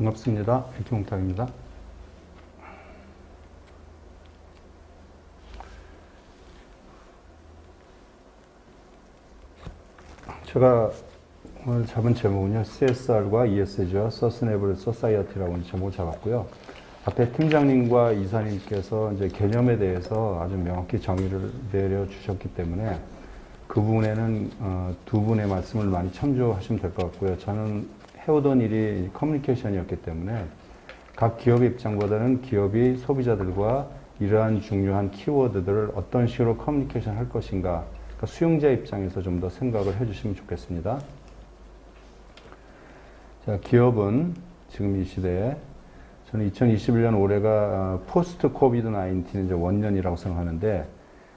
반갑습니다. 이기몽탁입니다. 제가 오늘 잡은 제목은요, CSR과 ESG와 Sustainable Society라고 제목을 잡았고요. 앞에 팀장님과 이사님께서 이제 개념에 대해서 아주 명확히 정의를 내려주셨기 때문에 그 부분에는 두 분의 말씀을 많이 참조하시면 될 것 같고요. 저는 해오던 일이 커뮤니케이션이었기 때문에 각 기업의 입장보다는 기업이 소비자들과 이러한 중요한 키워드들을 어떤 식으로 커뮤니케이션 할 것인가, 그러니까 수용자 입장에서 좀 더 생각을 해주시면 좋겠습니다. 자, 기업은 지금 이 시대에 저는 2021년 올해가 포스트 코비드 19 이제 원년이라고 생각하는데,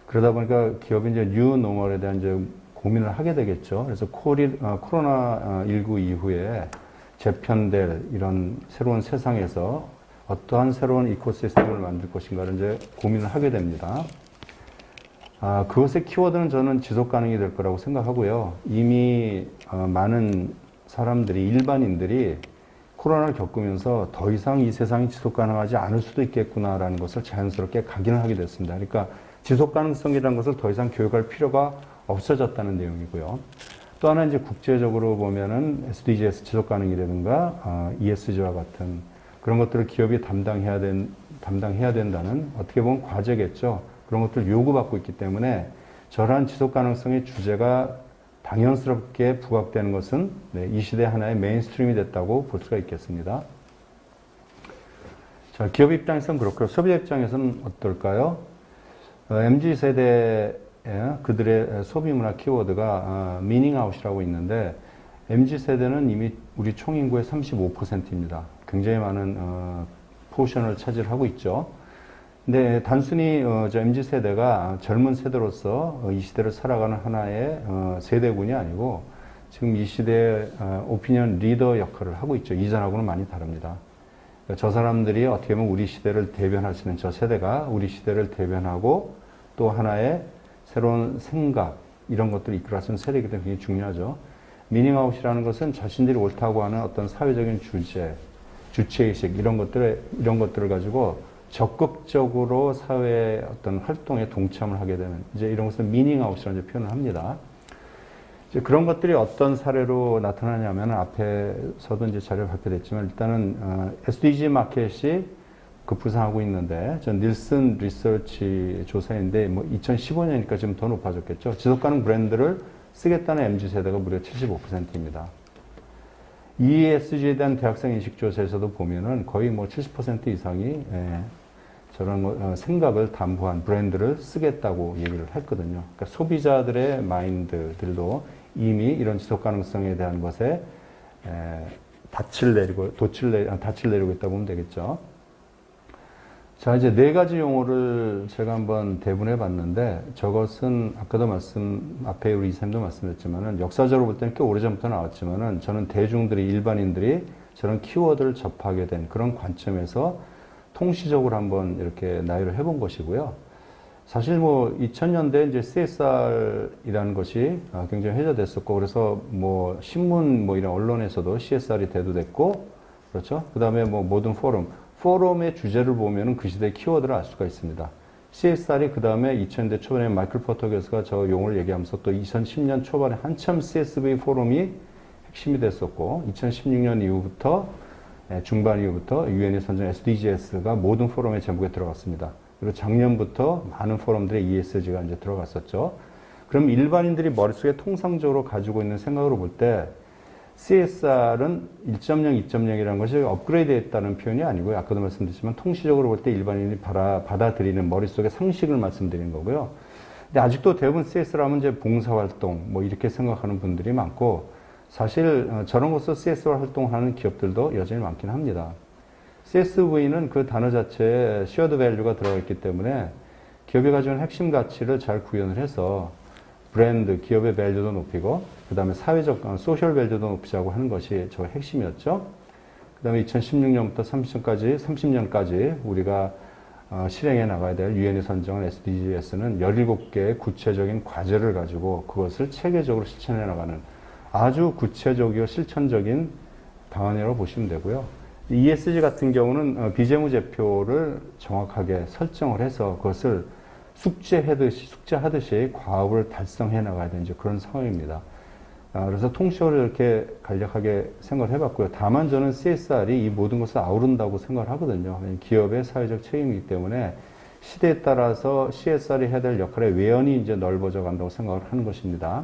그러다 보니까 기업이 이제 뉴 노멀에 대한 이제 고민을 하게 되겠죠. 그래서 코로나19 이후에 재편될 이런 새로운 세상에서 어떠한 새로운 이코시스템을 만들 것인가를 이제 고민을 하게 됩니다. 그것의 키워드는 저는 지속 가능이 될 거라고 생각하고요. 이미 많은 사람들이, 일반인들이 코로나를 겪으면서 더 이상 이 세상이 지속 가능하지 않을 수도 있겠구나라는 것을 자연스럽게 각인을 하게 됐습니다. 그러니까 지속 가능성이라는 것을 더 이상 교육할 필요가 없어졌다는 내용이고요. 또 하나 이제 국제적으로 보면은 SDGs 지속 가능이라든가 ESG와 같은 그런 것들을 기업이 담당해야 된다는 어떻게 보면 과제겠죠. 그런 것들을 요구받고 있기 때문에 저러한 지속 가능성의 주제가 당연스럽게 부각되는 것은 이 시대 하나의 메인스트림이 됐다고 볼 수가 있겠습니다. 자, 기업 입장에서는 그렇고요. 소비자 입장에서는 어떨까요? MZ세대 그들의 소비문화 키워드가 미닝아웃이라고 있는데, MZ세대는 이미 우리 총인구의 35%입니다. 굉장히 많은 포션을 차지하고 있죠. 근데 단순히 MZ세대가 젊은 세대로서 이 시대를 살아가는 하나의 세대군이 아니고 지금 이 시대의 오피니언 리더 역할을 하고 있죠. 이전하고는 많이 다릅니다. 그러니까 저 사람들이 어떻게 보면 우리 시대를 대변할 수 있는, 저 세대가 우리 시대를 대변하고 또 하나의 새로운 생각, 이런 것들을 이끌어 쓰는 세대이기 때문에 굉장히 중요하죠. 미닝아웃이라는 것은 자신들이 옳다고 하는 어떤 사회적인 주체의식, 이런 것들을 가지고 적극적으로 사회의 어떤 활동에 동참을 하게 되는, 이제 이런 것을 미닝아웃이라는 표현을 합니다. 이제 그런 것들이 어떤 사례로 나타나냐면, 앞에서도 이제 자료 발표됐지만, 일단은, SDG 마켓이 급부상하고 있는데, 전 닐슨 리서치 조사인데, 2015년이니까 지금 더 높아졌겠죠. 지속가능 브랜드를 쓰겠다는 MZ세대가 무려 75%입니다. ESG에 대한 대학생 인식조사에서도 보면은 거의 70% 이상이 저런 생각을 담보한 브랜드를 쓰겠다고 얘기를 했거든요. 그러니까 소비자들의 마인드들도 이미 이런 지속 가능성에 대한 것에 닻을 내리고 있다고 보면 되겠죠. 자, 이제 네 가지 용어를 제가 한번 대분해 봤는데, 저것은 아까도 앞에 우리 이사님도 말씀드렸지만은 역사적으로 볼 때는 꽤 오래전부터 나왔지만은 저는 대중들이, 일반인들이 저런 키워드를 접하게 된 그런 관점에서 통시적으로 한번 이렇게 나열을 해본 것이고요. 사실 2000년대 이제 CSR이라는 것이 굉장히 회자됐었고, 그래서 신문 이런 언론에서도 CSR이 대두됐고, 그렇죠? 그 다음에 모든 포럼의 주제를 보면은 그 시대의 키워드를 알 수가 있습니다. CSR이 그 다음에 2000년대 초반에 마이클 포터 교수가 저 용어를 얘기하면서 또 2010년 초반에 한참 CSV 포럼이 핵심이 됐었고, 2016년 이후부터 중반 이후부터 유엔이 선정한 SDGs가 모든 포럼의 제목에 들어갔습니다. 그리고 작년부터 많은 포럼들의 ESG가 이제 들어갔었죠. 그럼 일반인들이 머릿속에 통상적으로 가지고 있는 생각으로 볼 때 CSR은 1.0, 2.0이라는 것이 업그레이드 했다는 표현이 아니고요. 아까도 말씀드렸지만 통시적으로 볼 때 일반인이 받아들이는 머릿속의 상식을 말씀드린 거고요. 근데 아직도 대부분 CSR 하면 이제 봉사활동 이렇게 생각하는 분들이 많고, 사실 저런 것으로 CSR 활동하는 기업들도 여전히 많긴 합니다. CSV는 그 단어 자체에 shared value가 들어가 있기 때문에 기업이 가지고 있는 핵심 가치를 잘 구현을 해서 브랜드, 기업의 밸류도 높이고, 그 다음에 사회적, 소셜 밸류도 높이자고 하는 것이 저 핵심이었죠. 그 다음에 2016년부터 30년까지 우리가 실행해 나가야 될 유엔이 선정한 SDGs는 17개의 구체적인 과제를 가지고 그것을 체계적으로 실천해 나가는 아주 구체적이고 실천적인 방안이라고 보시면 되고요. ESG 같은 경우는 비재무제표를 정확하게 설정을 해서 그것을 숙제하듯이 과업을 달성해 나가야 되는 그런 상황입니다. 그래서 통식으로 이렇게 간략하게 생각을 해봤고요. 다만 저는 CSR이 이 모든 것을 아우른다고 생각을 하거든요. 기업의 사회적 책임이기 때문에 시대에 따라서 CSR이 해야 될 역할의 외연이 이제 넓어져 간다고 생각을 하는 것입니다.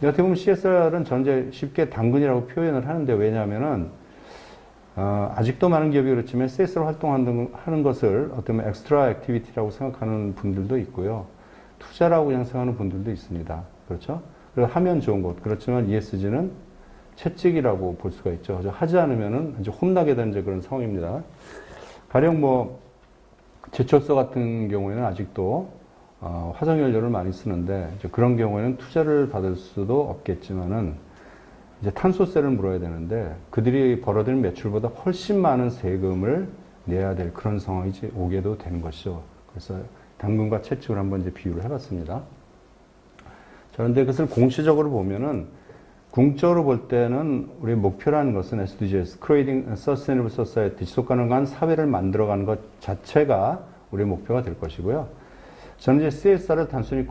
어떻게 보면 CSR은 전 이제 쉽게 당근이라고 표현을 하는데, 왜냐하면은 아직도 많은 기업이 그렇지만 CSR 활동하는 것을 어떻게 보면 엑스트라 액티비티라고 생각하는 분들도 있고요. 투자라고 그냥 생각하는 분들도 있습니다. 그렇죠? 그래서 하면 좋은 것. 그렇지만 ESG는 채찍이라고 볼 수가 있죠. 하지 않으면은 이제 혼나게 되는 그런 상황입니다. 가령 뭐 제철소 같은 경우에는 아직도 화석연료를 많이 쓰는데, 이제 그런 경우에는 투자를 받을 수도 없겠지만은 이제 탄소세를 물어야 되는데 그들이 벌어들인 매출보다 훨씬 많은 세금을 내야 될 그런 상황이 오게도 되는 것이죠. 그래서 당근과 채찍을 한번 이제 비유를 해봤습니다. 자, 그런데 그것을 공시적으로 보면은, 궁적으로 볼 때는 우리의 목표라는 것은 SDGs, Creating a Sustainable Society, 지속 가능한 사회를 만들어가는 것 자체가 우리의 목표가 될 것이고요. 저는 이제 CSR을 단순히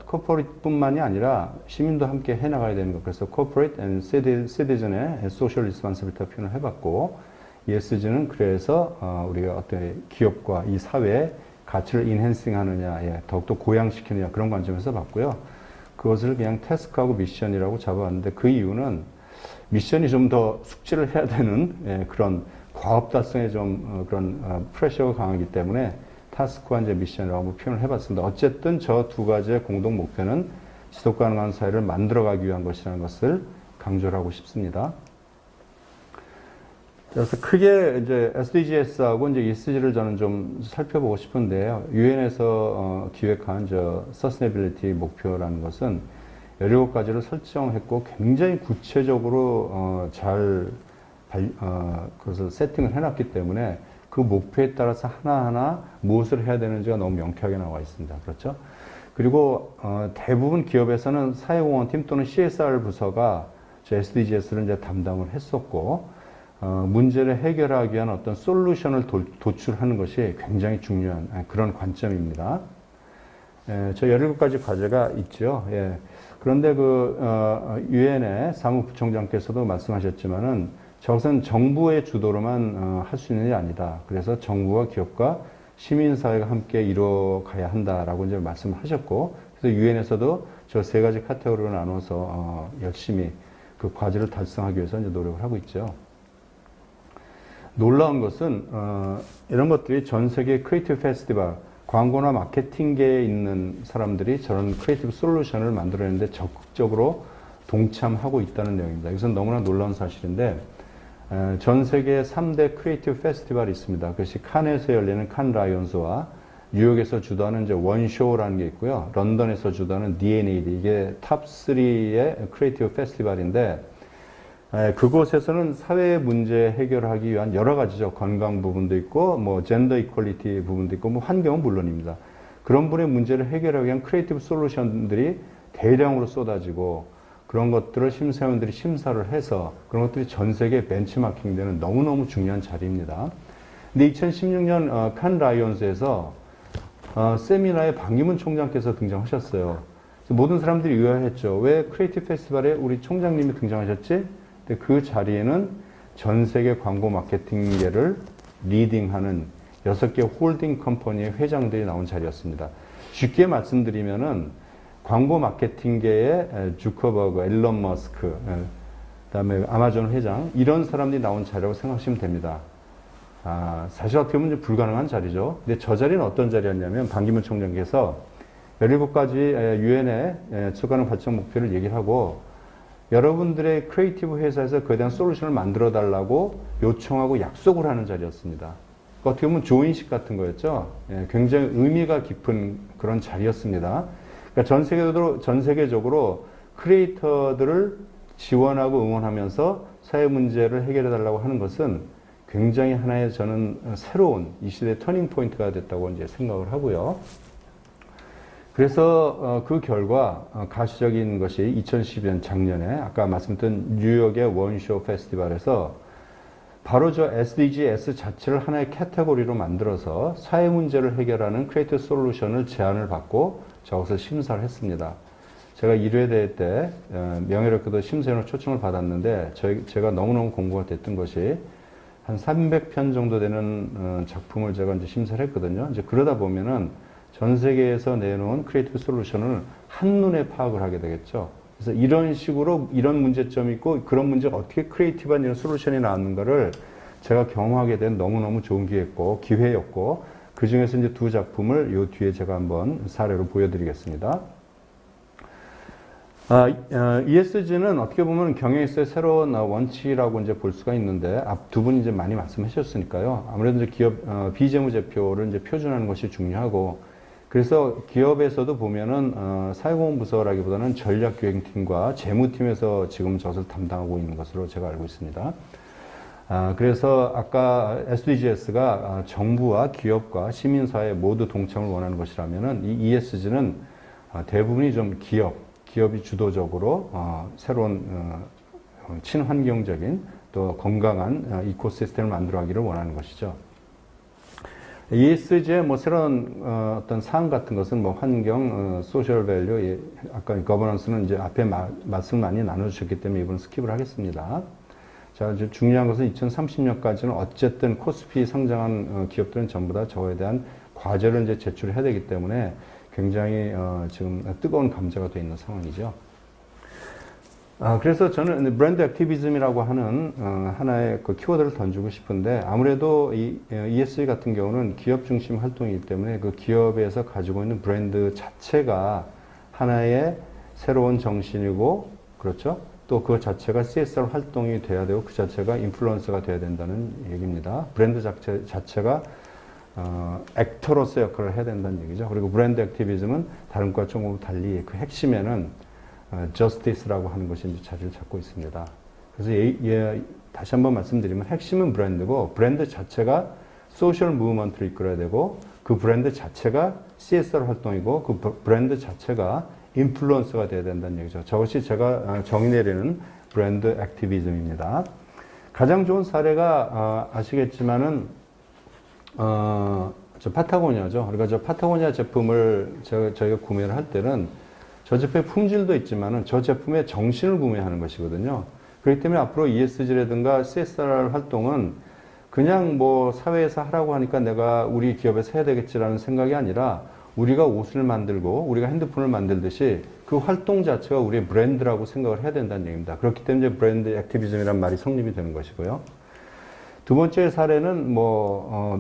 코퍼레이트뿐만이 아니라 시민도 함께 해나가야 되는 것. 그래서 Corporate and Citizen의 Social Responsibility 표현을 해봤고, ESG는 그래서 우리가 어떤 기업과 이 사회의 가치를 인핸싱 하느냐, 더욱더 고양시키느냐, 그런 관점에서 봤고요. 그것을 그냥 태스크하고 미션이라고 잡아왔는데, 그 이유는 미션이 좀 더 숙지를 해야 되는 그런 과업 달성에 좀 그런 프레셔가 강하기 때문에 타스크와 이제 미션이라고 표현을 해봤습니다. 어쨌든 저 두 가지의 공동 목표는 지속 가능한 사회를 만들어가기 위한 것이라는 것을 강조를 하고 싶습니다. 그래서 크게 이제 SDGs하고 이제 ESG를 저는 좀 살펴보고 싶은데요. 유엔에서 기획한 서스테이너빌리티 목표라는 것은 17가지를 설정했고 굉장히 구체적으로 그것을 세팅을 해놨기 때문에 그 목표에 따라서 하나하나 무엇을 해야 되는지가 너무 명쾌하게 나와 있습니다. 그렇죠? 그리고 대부분 기업에서는 사회공헌팀 또는 CSR 부서가 SDGs를 이제 담당을 했었고, 문제를 해결하기 위한 어떤 솔루션을 도출하는 것이 굉장히 중요한 그런 관점입니다. 저 17가지 과제가 있죠. 예. 그런데 유엔의 사무부총장께서도 말씀하셨지만은 저것은 정부의 주도로만 할 수 있는 일이 아니다. 그래서 정부와 기업과 시민사회가 함께 이뤄가야 한다라고 이제 말씀을 하셨고, 그래서 유엔에서도 저 3가지 카테고리로 나눠서 열심히 그 과제를 달성하기 위해서 이제 노력을 하고 있죠. 놀라운 것은 이런 것들이 전 세계 크리에이티브 페스티벌, 광고나 마케팅계에 있는 사람들이 저런 크리에이티브 솔루션을 만들어내는데 적극적으로 동참하고 있다는 내용입니다. 이것은 너무나 놀라운 사실인데, 전 세계 3대 크리에이티브 페스티벌이 있습니다. 그것이 칸에서 열리는 칸 라이온스와 뉴욕에서 주도하는 이제 원쇼라는 게 있고요. 런던에서 주도하는 D&AD, 이게 탑3의 크리에이티브 페스티벌인데, 그곳에서는 사회 문제 해결하기 위한 여러 가지죠. 건강 부분도 있고, 뭐 젠더 이퀄리티 부분도 있고, 뭐 환경은 물론입니다. 그런 분의 문제를 해결하기 위한 크리에이티브 솔루션들이 대량으로 쏟아지고, 그런 것들을 심사위원들이 심사를 해서 그런 것들이 전 세계 벤치마킹 되는 너무너무 중요한 자리입니다. 근데 2016년 칸 라이온스에서 세미나에 반기문 총장께서 등장하셨어요. 모든 사람들이 의아했죠. 왜 크리에이티브 페스티벌에 우리 총장님이 등장하셨지? 근데 그 자리에는 전 세계 광고 마케팅계를 리딩하는 6개 홀딩 컴퍼니의 회장들이 나온 자리였습니다. 쉽게 말씀드리면은 광고 마케팅계의 주커버그, 앨런 머스크, 그다음에 아마존 회장, 이런 사람들이 나온 자리라고 생각하시면 됩니다. 사실 어떻게 보면 불가능한 자리죠. 근데 저 자리는 어떤 자리였냐면, 반기문 총장께서 17가지 유엔의 추가하는 발전 목표를 얘기를 하고, 여러분들의 크리에이티브 회사에서 그에 대한 솔루션을 만들어 달라고 요청하고 약속을 하는 자리였습니다. 어떻게 보면 조인식 같은 거였죠. 굉장히 의미가 깊은 그런 자리였습니다. 그러니까 전 세계적으로 크리에이터들을 지원하고 응원하면서 사회 문제를 해결해 달라고 하는 것은 굉장히 하나의 저는 새로운 이 시대의 터닝 포인트가 됐다고 이제 생각을 하고요. 그래서 그 결과 가시적인 것이 2012년 작년에 아까 말씀드린 뉴욕의 원쇼 페스티벌에서 바로 저 SDGs 자체를 하나의 카테고리로 만들어서 사회 문제를 해결하는 크리에이티브 솔루션을 제안을 받고 저것을 심사를 했습니다. 제가 1회 대회 때 명예롭게도 심사위원으로 초청을 받았는데 제가 너무너무 공부가 됐던 것이 한 300편 정도 되는 작품을 제가 이제 심사를 했거든요. 이제 그러다 보면은 전 세계에서 내놓은 크리에이티브 솔루션을 한눈에 파악을 하게 되겠죠. 그래서 이런 식으로 이런 문제점이 있고 그런 문제가 어떻게 크리에이티브한 이런 솔루션이 나왔는가를 제가 경험하게 된 너무너무 좋은 기회였고 그 중에서 이제 두 작품을 요 뒤에 제가 한번 사례로 보여드리겠습니다. ESG는 어떻게 보면 경영에서의 새로운 원칙이라고 이제 볼 수가 있는데 앞 두 분이 이제 많이 말씀하셨으니까요. 아무래도 이제 기업 비재무제표를 이제 표준하는 것이 중요하고 그래서 기업에서도 보면은 사회공헌부서라기보다는 전략기획팀과 재무팀에서 지금 저것을 담당하고 있는 것으로 제가 알고 있습니다. 그래서 아까 SDGs가 정부와 기업과 시민사회 모두 동참을 원하는 것이라면은 이 ESG는 대부분이 좀 기업이 주도적으로 새로운 친환경적인 또 건강한 이코시스템을 만들어가기를 원하는 것이죠. ESG의 뭐 새로운 어떤 사항 같은 것은 뭐 환경, 소셜 밸류, 아까 거버넌스는 이제 앞에 말씀을 많이 나눠주셨기 때문에 이번 스킵을 하겠습니다. 자, 이제 중요한 것은 2030년까지는 어쨌든 코스피 상장한 기업들은 전부 다 저거에 대한 과제를 이제 제출해야 되기 때문에 굉장히 지금 뜨거운 감자가 돼 있는 상황이죠. 그래서 저는 브랜드 액티비즘이라고 하는 하나의 그 키워드를 던지고 싶은데 아무래도 이 ESG 같은 경우는 기업 중심 활동이기 때문에 그 기업에서 가지고 있는 브랜드 자체가 하나의 새로운 정신이고 그렇죠. 또 그 자체가 CSR 활동이 돼야 되고 그 자체가 인플루언서가 돼야 된다는 얘기입니다. 브랜드 자체가 액터로서 역할을 해야 된다는 얘기죠. 그리고 브랜드 액티비즘은 다른 것과 조금 달리 그 핵심에는 저스티스라고 하는 것이 이제 자리를 잡고 있습니다. 그래서 다시 한번 말씀드리면 핵심은 브랜드고 브랜드 자체가 소셜 무브먼트를 이끌어야 되고 그 브랜드 자체가 CSR 활동이고 그 브랜드 자체가 인플루언서가 돼야 된다는 얘기죠. 저것이 제가 정의 내리는 브랜드 액티비즘입니다. 가장 좋은 사례가 아시겠지만은 저 파타고니아죠. 그러니까 저 파타고니아 제품을 저희가 구매를 할 때는 저 제품의 품질도 있지만은 저 제품의 정신을 구매하는 것이거든요. 그렇기 때문에 앞으로 ESG라든가 CSR 활동은 그냥 뭐 사회에서 하라고 하니까 내가 우리 기업에서 해야 되겠지라는 생각이 아니라 우리가 옷을 만들고 우리가 핸드폰을 만들듯이 그 활동 자체가 우리의 브랜드라고 생각을 해야 된다는 얘기입니다. 그렇기 때문에 브랜드 액티비즘이라는 말이 성립이 되는 것이고요. 두 번째 사례는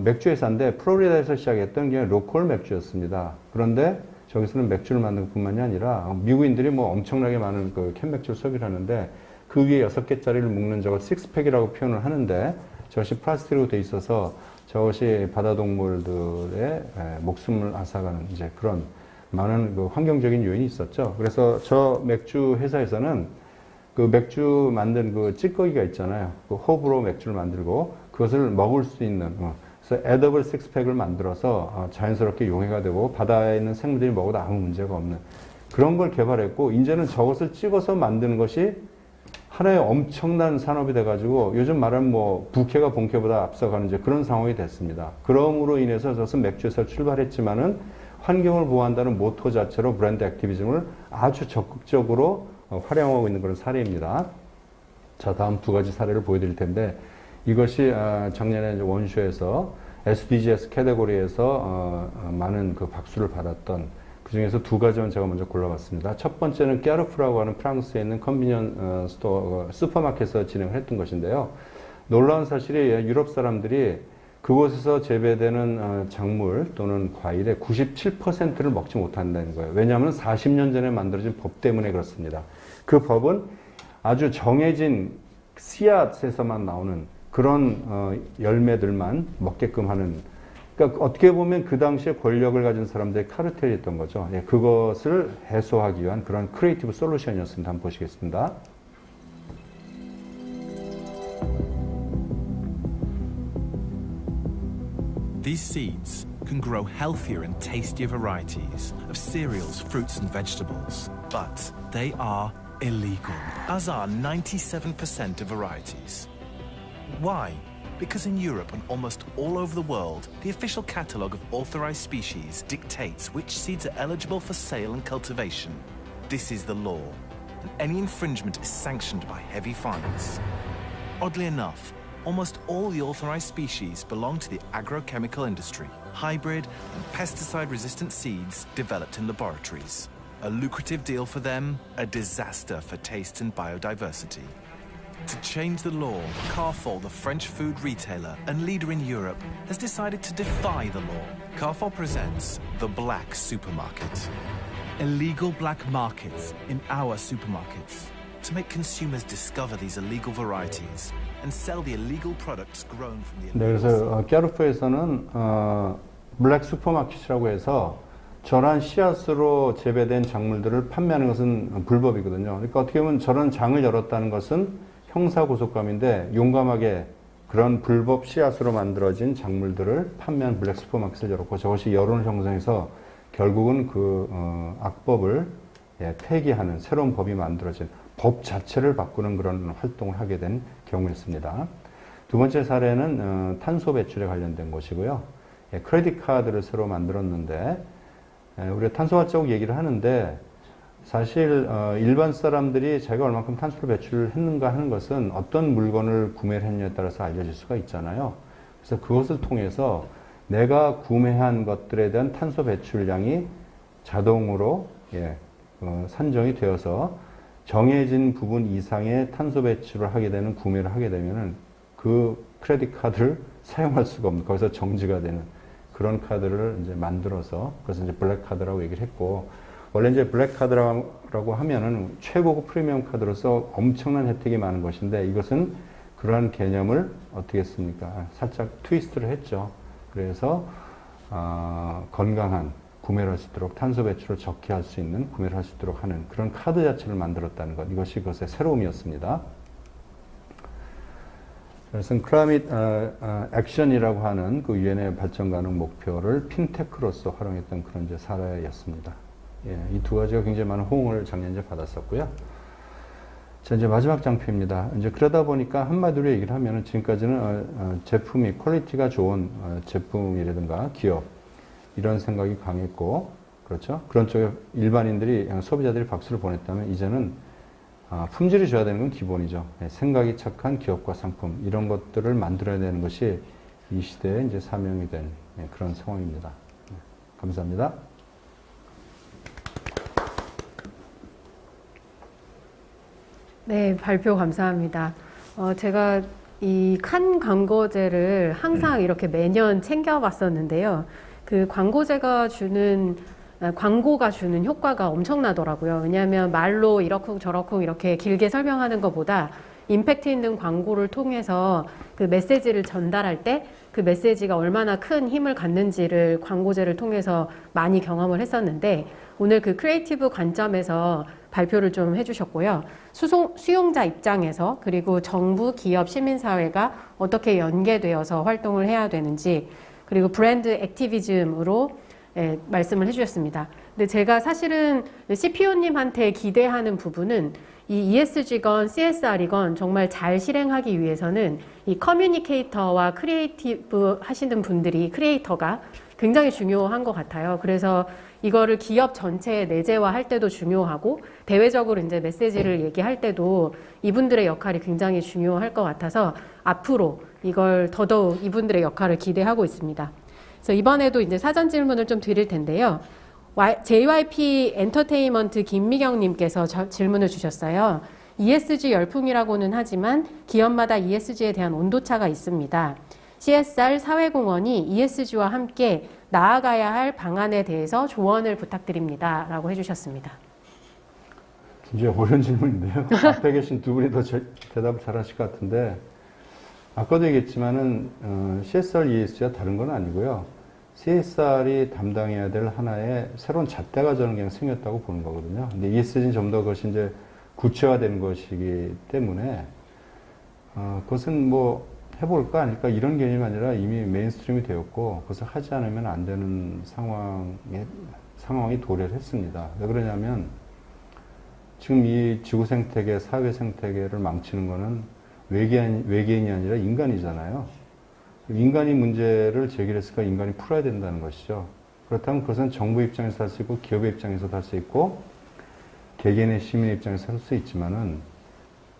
맥주 회사인데 플로리다에서 시작했던 게 로컬 맥주였습니다. 그런데 저기서는 맥주를 만든 것뿐만이 아니라 미국인들이 뭐 엄청나게 많은 그 캔 맥주를 소비를 하는데 그 위에 6개짜리를 묶는 저걸 식스팩이라고 표현을 하는데 저것이 플라스틱으로 돼 있어서 저것이 바다동물들의 목숨을 앗아가는 이제 그런 많은 그 환경적인 요인이 있었죠. 그래서 저 맥주 회사에서는 그 맥주 만든 그 찌꺼기가 있잖아요. 그 호흡으로 맥주를 만들고 그것을 먹을 수 있는 그래서 에더블 식스팩을 만들어서 자연스럽게 용해가 되고 바다에 있는 생물들이 먹어도 아무 문제가 없는 그런 걸 개발했고 이제는 저것을 찍어서 만드는 것이 하나의 엄청난 산업이 돼가지고 요즘 말하면 뭐 부캐가 본캐보다 앞서가는 이제 그런 상황이 됐습니다. 그럼으로 인해서 저것은 맥주에서 출발했지만은 환경을 보호한다는 모토 자체로 브랜드 액티비즘을 아주 적극적으로 활용하고 있는 그런 사례입니다. 자, 다음 두 가지 사례를 보여드릴 텐데 이것이 작년에 원쇼에서 SDGs 카테고리에서 많은 그 박수를 받았던 그 중에서 두 가지만 제가 먼저 골라봤습니다. 첫 번째는 까르푸라고 하는 프랑스에 있는 컨비니언 스토어, 슈퍼마켓에서 진행을 했던 것인데요. 놀라운 사실이 유럽 사람들이 그곳에서 재배되는 작물 또는 과일의 97%를 먹지 못한다는 거예요. 왜냐하면 40년 전에 만들어진 법 때문에 그렇습니다. 그 법은 아주 정해진 씨앗에서만 나오는 그런 열매들만 먹게끔 하는 그러니까 어떻게 보면 그 당시에 권력을 가진 사람들의 카르텔이었던 거죠. 예, 그것을 해소하기 위한 그런 크리에이티브 솔루션이었습니다. 한번 보시겠습니다. These seeds can grow healthier and tastier varieties of cereals, fruits and vegetables, but they are illegal, as are 97% of varieties. Why? Because in Europe and almost all over the world, the official catalogue of authorised species dictates which seeds are eligible for sale and cultivation. This is the law, and any infringement is sanctioned by heavy fines. Oddly enough, almost all the authorised species belong to the agrochemical industry, hybrid and pesticide-resistant seeds developed in laboratories. A lucrative deal for them, a disaster for taste and biodiversity. To change the law, Carrefour, the French food retailer and leader in Europe, has decided to defy the law. Carrefour presents the Black Supermarket. Illegal black markets in our supermarkets. To make consumers discover these illegal varieties and sell the illegal products grown from the 네, 그래서 캐르포에서는 블랙 슈퍼마켓이라고 해서 저런 씨앗으로 재배된 작물들을 판매하는 것은 불법이거든요. 그러니까 어떻게 보면 저런 장을 열었다는 것은 형사고소감인데 용감하게 그런 불법 씨앗으로 만들어진 작물들을 판매한 블랙 슈퍼마켓을 열었고 저것이 여론을 형성해서 결국은 그 악법을 폐기하는 새로운 법이 만들어진 법 자체를 바꾸는 그런 활동을 하게 된 경우였습니다. 두 번째 사례는 탄소 배출에 관련된 것이고요. 크레딧 카드를 새로 만들었는데 우리가 탄소 발자국 얘기를 하는데 사실 일반 사람들이 자기가 얼만큼 탄소를 배출했는가 하는 것은 어떤 물건을 구매를 했냐에 따라서 알려질 수가 있잖아요. 그래서 그것을 통해서 내가 구매한 것들에 대한 탄소 배출량이 자동으로 산정이 되어서 정해진 부분 이상의 탄소 배출을 하게 되는 구매를 하게 되면은 그 크레딧 카드를 사용할 수가 없는 거기서 정지가 되는 그런 카드를 이제 만들어서 그래서 이제 블랙 카드라고 얘기를 했고 원래 이제 블랙 카드라고 하면은 최고급 프리미엄 카드로서 엄청난 혜택이 많은 것인데 이것은 그러한 개념을 어떻게 했습니까? 살짝 트위스트를 했죠. 그래서 건강한 구매를 할 수 있도록 탄소 배출을 적게 할 수 있는 구매를 할 수 있도록 하는 그런 카드 자체를 만들었다는 것 이것이 그것의 새로움이었습니다. 그래서 클라이밋 액션이라고 하는 그 유엔의 발전 가능 목표를 핀테크로서 활용했던 그런 이제 사례였습니다. 이 두 가지가 굉장히 많은 호응을 작년 이제 받았었고요. 자, 이제 마지막 장표입니다. 이제 그러다 보니까 한마디로 얘기를 하면은 지금까지는 제품이 퀄리티가 좋은 제품이라든가 기업 이런 생각이 강했고, 그렇죠? 그런 쪽에 일반인들이 소비자들이 박수를 보냈다면 이제는 품질이 좋아야 되는 건 기본이죠. 생각이 착한 기업과 상품 이런 것들을 만들어야 되는 것이 이 시대의 이제 사명이 된 그런 상황입니다. 감사합니다. 네, 발표 감사합니다. 제가 이 칸 광고제를 항상 이렇게 매년 챙겨봤었는데요. 그 광고가 주는 효과가 엄청나더라고요. 왜냐하면 말로 이렇고 저렇고 이렇게 길게 설명하는 것보다 임팩트 있는 광고를 통해서 그 메시지를 전달할 때 그 메시지가 얼마나 큰 힘을 갖는지를 광고제를 통해서 많이 경험을 했었는데 오늘 그 크리에이티브 관점에서 발표를 좀 해주셨고요. 수용자 입장에서 그리고 정부, 기업, 시민사회가 어떻게 연계되어서 활동을 해야 되는지 그리고 브랜드 액티비즘으로 말씀을 해주셨습니다. 근데 제가 사실은 CPO님한테 기대하는 부분은 이 ESG건 CSR이건 정말 잘 실행하기 위해서는 이 커뮤니케이터와 크리에이티브 하시는 분들이 크리에이터가 굉장히 중요한 것 같아요. 그래서 이거를 기업 전체에 내재화할 때도 중요하고 대외적으로 이제 메시지를 얘기할 때도 이분들의 역할이 굉장히 중요할 것 같아서 앞으로 이걸 더더욱 이분들의 역할을 기대하고 있습니다. 그래서 이번에도 이제 사전 질문을 좀 드릴 텐데요. JYP 엔터테인먼트 김미경님께서 질문을 주셨어요. ESG 열풍이라고는 하지만 기업마다 ESG에 대한 온도차가 있습니다. CSR 사회공헌이 ESG와 함께 나아가야 할 방안에 대해서 조언을 부탁드립니다. 라고 해주셨습니다. 굉장히 어려운 질문인데요. 앞에 계신 두 분이 더 대답을 잘 하실 것 같은데 아까도 얘기했지만은 CSR, ESG가 다른 건 아니고요. CSR이 담당해야 될 하나의 새로운 잣대가 저는 그냥 생겼다고 보는 거거든요. 근데 ESG는 좀 더 그것이 이제 구체화되는 것이기 때문에 그것은 뭐 해볼까 아닐까 이런 개념이 아니라 이미 메인스트림이 되었고 그것을 하지 않으면 안 되는 상황이 도래했습니다. 왜 그러냐면 지금 이 지구 생태계, 사회 생태계를 망치는 거는 외계인이 아니라 인간이잖아요. 인간이 문제를 제기했으니까 인간이 풀어야 된다는 것이죠. 그렇다면 그것은 정부 입장에서 할 수 있고 기업의 입장에서도 할 수 있고 개개인의 시민의 입장에서 할 수 있지만은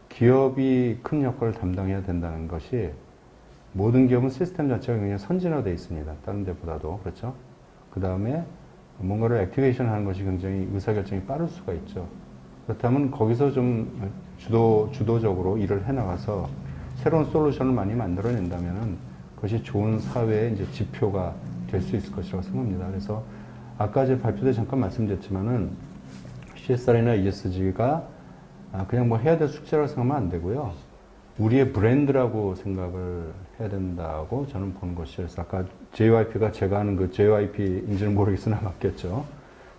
기업이 큰 역할을 담당해야 된다는 것이 모든 기업은 시스템 자체가 굉장히 선진화되어 있습니다. 다른 데보다도. 그렇죠? 그 다음에 뭔가를 액티베이션 하는 것이 굉장히 의사결정이 빠를 수가 있죠. 그렇다면 거기서 좀 주도적으로 일을 해나가서 새로운 솔루션을 많이 만들어낸다면은 그것이 좋은 사회의 이제 지표가 될 수 있을 것이라고 생각합니다. 그래서 아까 제 발표 때 잠깐 말씀드렸지만은 CSR이나 ESG가 그냥 뭐 해야 될 숙제라고 생각하면 안 되고요. 우리의 브랜드라고 생각을 해야 된다고 저는 보는 것이죠. 그래서 아까 JYP가 제가 하는 그 JYP인지는 모르겠으나 맞겠죠.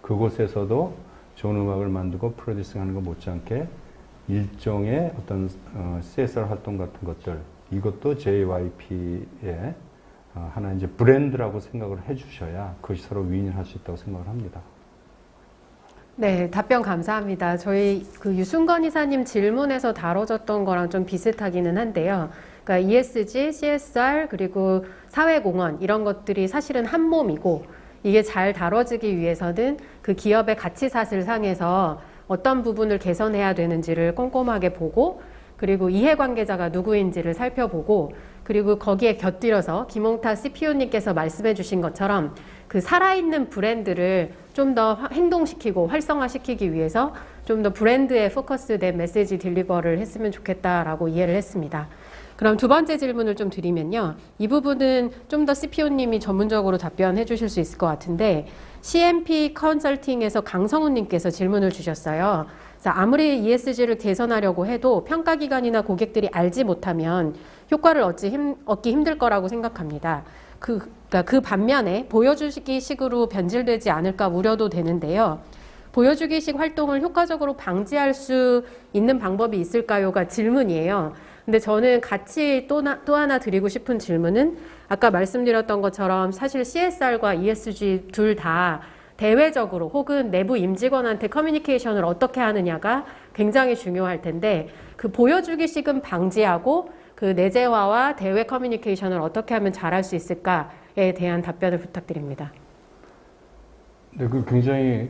그곳에서도 좋은 음악을 만들고 프로듀싱 하는 것 못지않게 일종의 어떤 CSR 활동 같은 것들, 이것도 JYP의 하나 이제 브랜드라고 생각을 해주셔야 그것이 서로 윈을 할 수 있다고 생각을 합니다. 네, 답변 감사합니다. 저희 그 유순건 이사님 질문에서 다뤄졌던 거랑 좀 비슷하기는 한데요. 그러니까 ESG, CSR, 그리고 사회공헌 이런 것들이 사실은 한 몸이고 이게 잘 다뤄지기 위해서는 그 기업의 가치사슬 상에서 어떤 부분을 개선해야 되는지를 꼼꼼하게 보고 그리고 이해관계자가 누구인지를 살펴보고 그리고 거기에 곁들여서 김홍타 CPO님께서 말씀해 주신 것처럼 그 살아있는 브랜드를 좀 더 행동시키고 활성화시키기 위해서 좀 더 브랜드에 포커스된 메시지 딜리버를 했으면 좋겠다라고 이해를 했습니다. 그럼 두 번째 질문을 좀 드리면요. 이 부분은 좀 더 CPO님이 전문적으로 답변해 주실 수 있을 것 같은데 CMP 컨설팅에서 강성훈님께서 질문을 주셨어요. 그래서 아무리 ESG를 개선하려고 해도 평가기관이나 고객들이 알지 못하면 효과를 얻기 힘들 거라고 생각합니다. 그러니까 그 반면에 보여주기식으로 변질되지 않을까 우려도 되는데요. 보여주기식 활동을 효과적으로 방지할 수 있는 방법이 있을까요가 질문이에요. 근데 저는 같이 또 하나 드리고 싶은 질문은 아까 말씀드렸던 것처럼 사실 CSR과 ESG 둘 다 대외적으로 혹은 내부 임직원한테 커뮤니케이션을 어떻게 하느냐가 굉장히 중요할 텐데 그 보여주기식은 방지하고 그 내재화와 대외 커뮤니케이션을 어떻게 하면 잘할 수 있을까에 대한 답변을 부탁드립니다. 네, 그 굉장히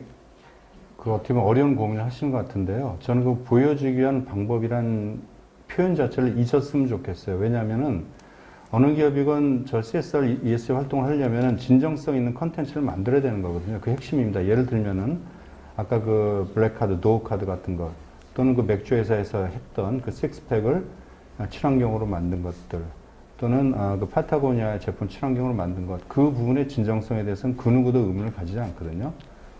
어떻게 보면 어려운 고민을 하시는 것 같은데요. 저는 그 보여주기 위한 방법이란 표현 자체를 잊었으면 좋겠어요. 왜냐하면은 어느 기업이건 저 CSR, ESG 활동을 하려면은 진정성 있는 컨텐츠를 만들어야 되는 거거든요. 그 핵심입니다. 예를 들면은 아까 그 블랙카드, 도어카드 같은 것 또는 그 맥주 회사에서 했던 그 식스팩을 친환경으로 만든 것들 또는 그 파타고니아 제품 친환경으로 만든 것 그 부분의 진정성에 대해서는 그 누구도 의문을 가지지 않거든요.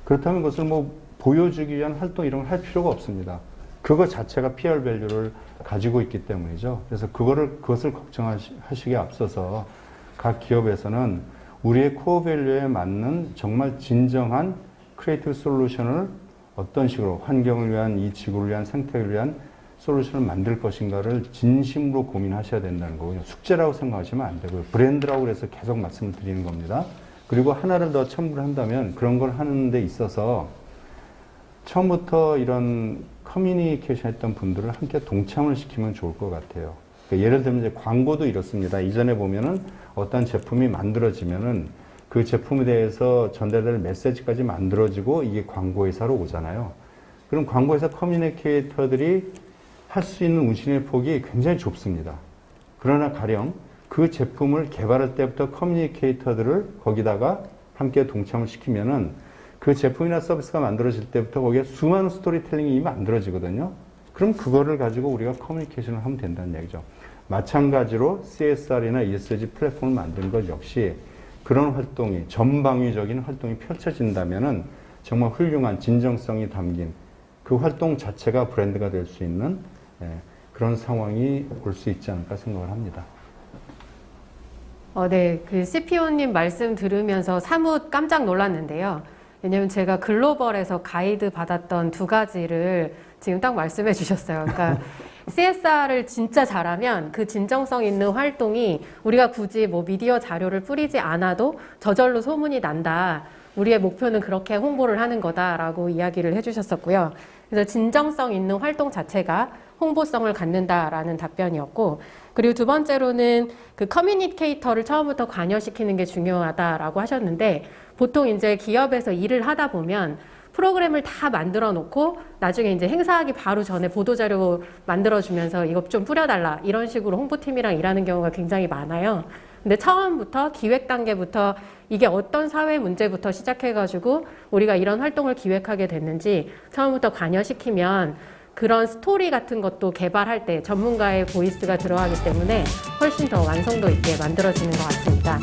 그렇다면 그것을 뭐 보여주기 위한 활동 이런 걸 할 필요가 없습니다. 그거 자체가 PR 밸류를 가지고 있기 때문이죠. 그래서 그것을 걱정하시기에 앞서서 각 기업에서는 우리의 코어 밸류에 맞는 정말 진정한 크리에이티브 솔루션을 어떤 식으로 환경을 위한 이 지구를 위한 생태를 위한 솔루션을 만들 것인가를 진심으로 고민하셔야 된다는 거고요. 숙제라고 생각하시면 안 되고요. 브랜드라고 해서 계속 말씀을 드리는 겁니다. 그리고 하나를 더 첨부를 한다면 그런 걸 하는 데 있어서 처음부터 이런 커뮤니케이션 했던 분들을 함께 동참을 시키면 좋을 것 같아요. 그러니까 예를 들면 이제 광고도 이렇습니다. 이전에 보면은 어떤 제품이 만들어지면은 그 제품에 대해서 전달될 메시지까지 만들어지고 이게 광고회사로 오잖아요. 그럼 광고회사 커뮤니케이터들이 할 수 있는 운신의 폭이 굉장히 좁습니다. 그러나 가령 그 제품을 개발할 때부터 커뮤니케이터들을 거기다가 함께 동참을 시키면은 그 제품이나 서비스가 만들어질 때부터 거기에 수많은 스토리텔링이 이미 만들어지거든요. 그럼 그거를 가지고 우리가 커뮤니케이션을 하면 된다는 얘기죠. 마찬가지로 CSR이나 ESG 플랫폼을 만드는 것 역시 그런 활동이 전방위적인 활동이 펼쳐진다면은 정말 훌륭한 진정성이 담긴 그 활동 자체가 브랜드가 될 수 있는 그런 상황이 올 수 있지 않을까 생각을 합니다. 네, 그 CPO님 말씀 들으면서 사뭇 깜짝 놀랐는데요. 왜냐면 제가 글로벌에서 가이드 받았던 두 가지를 지금 딱 말씀해 주셨어요. 그러니까 CSR을 진짜 잘하면 그 진정성 있는 활동이 우리가 굳이 뭐 미디어 자료를 뿌리지 않아도 저절로 소문이 난다. 우리의 목표는 그렇게 홍보를 하는 거다라고 이야기를 해주셨었고요. 그래서 진정성 있는 활동 자체가 홍보성을 갖는다라는 답변이었고, 그리고 두 번째로는 그 커뮤니케이터를 처음부터 관여시키는 게 중요하다라고 하셨는데, 보통 이제 기업에서 일을 하다 보면 프로그램을 다 만들어 놓고 나중에 이제 행사하기 바로 전에 보도자료 만들어주면서 이거 좀 뿌려달라 이런 식으로 홍보팀이랑 일하는 경우가 굉장히 많아요. 근데 처음부터 기획 단계부터 이게 어떤 사회 문제부터 시작해가지고 우리가 이런 활동을 기획하게 됐는지 처음부터 관여시키면 그런 스토리 같은 것도 개발할 때 전문가의 보이스가 들어가기 때문에 훨씬 더 완성도 있게 만들어지는 것 같습니다.